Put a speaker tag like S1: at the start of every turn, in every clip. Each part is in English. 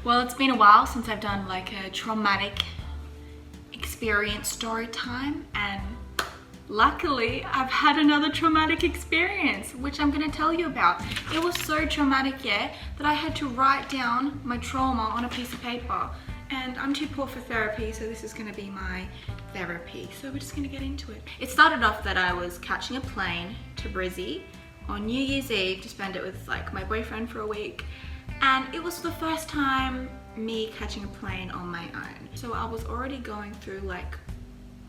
S1: Well, it's been a while since I've done like a traumatic experience story time, and luckily I've had another traumatic experience, which I'm gonna tell you about. It was so traumatic, yeah, that I had to write down my trauma on a piece of paper. And I'm too poor for therapy, so this is gonna be my therapy. So we're just gonna get into it. It started off that I was catching a plane to Brizzy on New Year's Eve to spend it with like my boyfriend for a week. And it was the first time me catching a plane on my own. So I was already going through like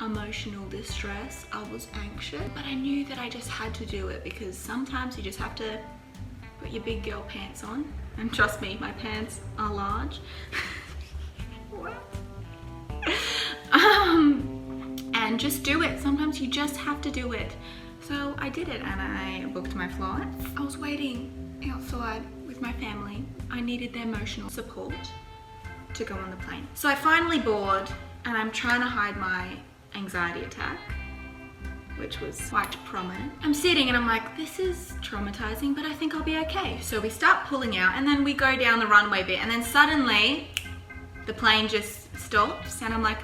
S1: emotional distress. I was anxious, but I knew that I just had to do it because sometimes you just have to put your big girl pants on. And trust me, my pants are large. And just do it. Sometimes you just have to do it. So I did it and I booked my flight. I was waiting outside with my family. I needed their emotional support to go on the plane. So I finally board and I'm trying to hide my anxiety attack, which was quite prominent. I'm sitting and I'm like, this is traumatizing, but I think I'll be okay. So we start pulling out and then we go down the runway bit and then suddenly the plane just stops and I'm like,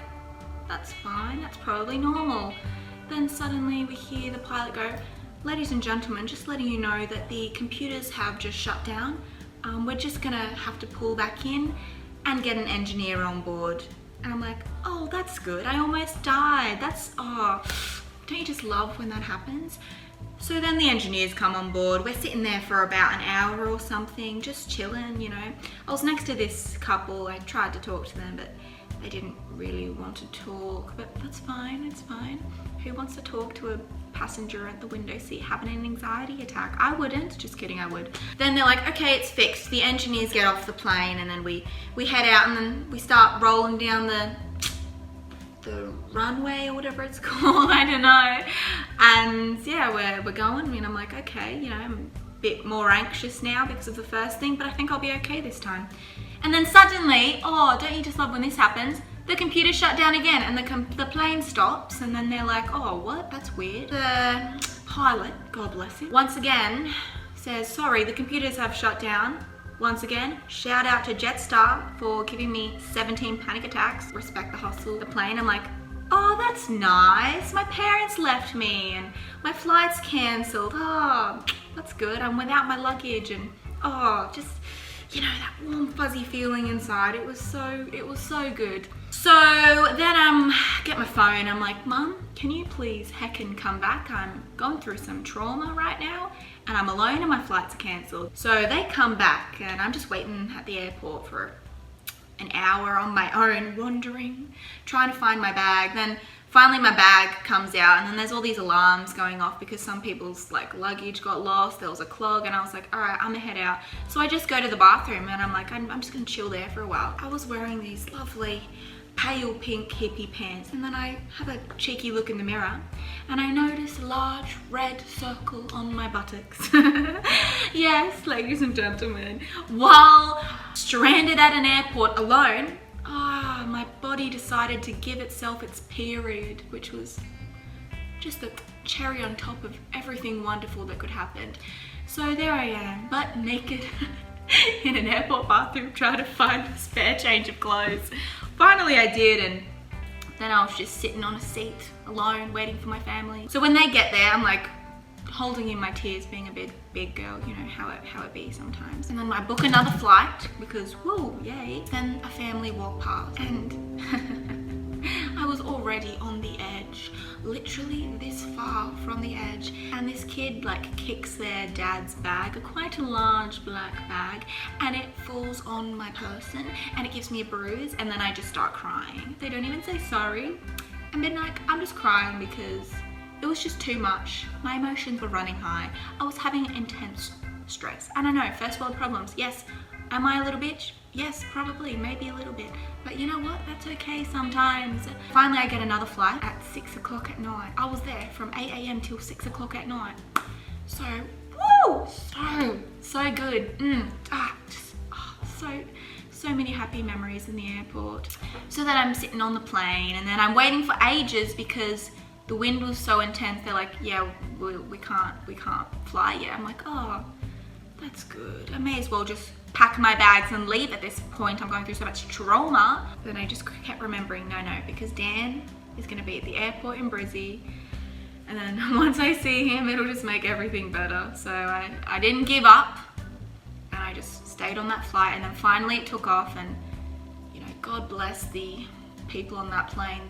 S1: that's fine, that's probably normal. Then suddenly we hear the pilot go, ladies and gentlemen, just letting you know that the computers have just shut down. We're just gonna have to pull back in and get an engineer on board. And I'm like, oh, that's good. I almost died. Don't you just love when that happens? So then the engineers come on board. We're sitting there for about an hour or something, just chilling, you know. I was next to this couple. I tried to talk to them, but they didn't really want to talk, but that's fine, it's fine. Who wants to talk to a passenger at the window seat having an anxiety attack? I wouldn't, just kidding, I would. Then they're like, okay, it's fixed. The engineers get off the plane and then we head out and then we start rolling down the runway or whatever it's called, I don't know. And yeah, we're going and I'm like, okay, you know, I'm a bit more anxious now because of the first thing, but I think I'll be okay this time. And then suddenly, oh, don't you just love when this happens? The computer shut down again and the plane stops and then they're like, oh, what? That's weird. The pilot, God bless him, once again says, sorry, the computers have shut down. Once again, shout out to Jetstar for giving me 17 panic attacks. Respect the hustle. The plane, I'm like, oh, that's nice. My parents left me and my flight's cancelled. Oh, that's good. I'm without my luggage and oh, just, you know, that warm fuzzy feeling inside. It was so good. So then get my phone. I'm like, Mum, can you please heckin' come back? I'm going through some trauma right now and I'm alone and my flights are cancelled. So they come back and I'm just waiting at the airport for an hour on my own, wandering, trying to find my bag. Then finally my bag comes out and then there's all these alarms going off because some people's like luggage got lost, there was a clog, and I was like, all right, I'm gonna head out. So I just go to the bathroom and I'm like, I'm just gonna chill there for a while. I was wearing these lovely pale pink hippie pants and then I have a cheeky look in the mirror and I notice a large red circle on my buttocks. Yes, ladies and gentlemen, while stranded at an airport alone, my body decided to give itself its period, which was just the cherry on top of everything wonderful that could happen. So there I am, butt naked in an airport bathroom trying to find a spare change of clothes. Finally I did, and then I was just sitting on a seat alone waiting for my family. So when they get there, I'm like holding in my tears, being a big girl, you know how it be sometimes. And then I book another flight because whoa, yay. Then a family walked past and I was already on the edge, literally this far from the edge. And this kid like kicks their dad's bag, quite a large black bag, and it falls on my person and it gives me a bruise, and then I just start crying. They don't even say sorry. And then like, I'm just crying because it was just too much. My emotions were running high. I was having intense stress. And I know, first world problems. Yes, am I a little bitch? Yes, probably, maybe a little bit. But you know what? That's okay sometimes. Finally, I get another flight at 6 o'clock at night. I was there from 8 a.m. till 6 o'clock at night. So, woo! So good. So many happy memories in the airport. So then I'm sitting on the plane and then I'm waiting for ages because the wind was so intense. They're like, yeah, we can't fly yet. I'm like, oh, that's good. I may as well just pack my bags and leave at this point. I'm going through so much trauma. Then I just kept remembering, no, because Dan is gonna be at the airport in Brizzy. And then once I see him, it'll just make everything better. So I didn't give up, and I just stayed on that flight. And then finally it took off, and you know, God bless the people on that plane.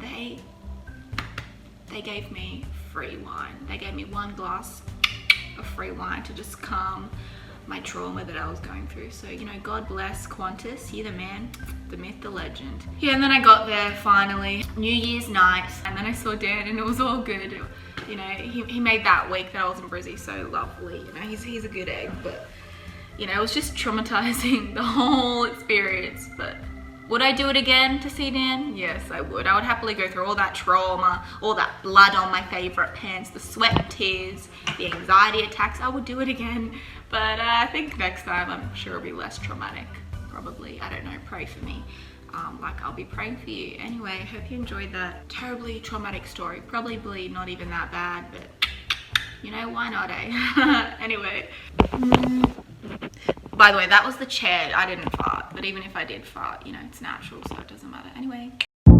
S1: They gave me free wine. They gave me 1 glass of free wine to just calm my trauma that I was going through. So, you know, God bless Qantas. You're the man, the myth, the legend. Yeah, and then I got there finally, New Year's night, and then I saw Dan, and it was all good. You know, he made that week that I was in Brizzy so lovely. You know, he's a good egg, but you know, it was just traumatizing, the whole experience. But would I do it again to see Dan? Yes, I would. I would happily go through all that trauma, all that blood on my favorite pants, the sweat, tears, the anxiety attacks. I would do it again. But I think next time I'm sure it'll be less traumatic. Probably, I don't know, pray for me. Like I'll be praying for you. Anyway, I hope you enjoyed that terribly traumatic story. Probably not even that bad, but you know, why not, eh? Anyway. By the way, that was the chair. I didn't fart, but even if I did fart, you know, it's natural, so it doesn't matter. Anyway.
S2: 2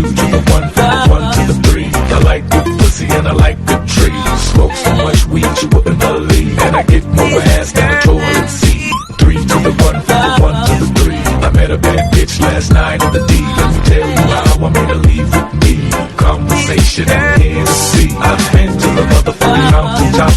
S2: to the 1, 1 to the 3. I like good pussy and I like good trees. Smoke so much weed you wouldn't believe, and I get more ass than a toilet seat. 3 to the 1, 1 to the 3. I met a bad bitch last night in the D. Let me tell you how I made her leave with me. Conversation and Hennessy. I've been to the motherfucking mountaintop.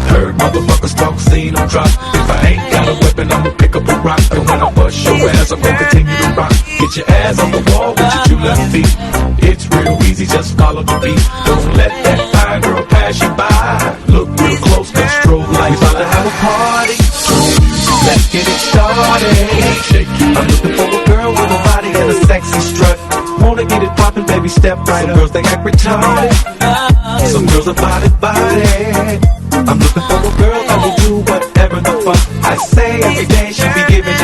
S2: Heard motherfuckers talk, seen them drop. If I ain't got a weapon, I'ma pick up a rock. And when I bust your ass, I'm gonna continue to rock. Get your ass on the wall with your 2 left feet. It's real easy, just follow the beat. Don't let that fine girl pass you by. Look real close, control like about to have a party. Let's get it started. I'm looking for a girl with a body and a sexy strut. Wanna get it poppin', baby, step right up. Some girls, they act retarded. Some girls are body. I'm looking for a girl that will do whatever the fuck I say every day. She be giving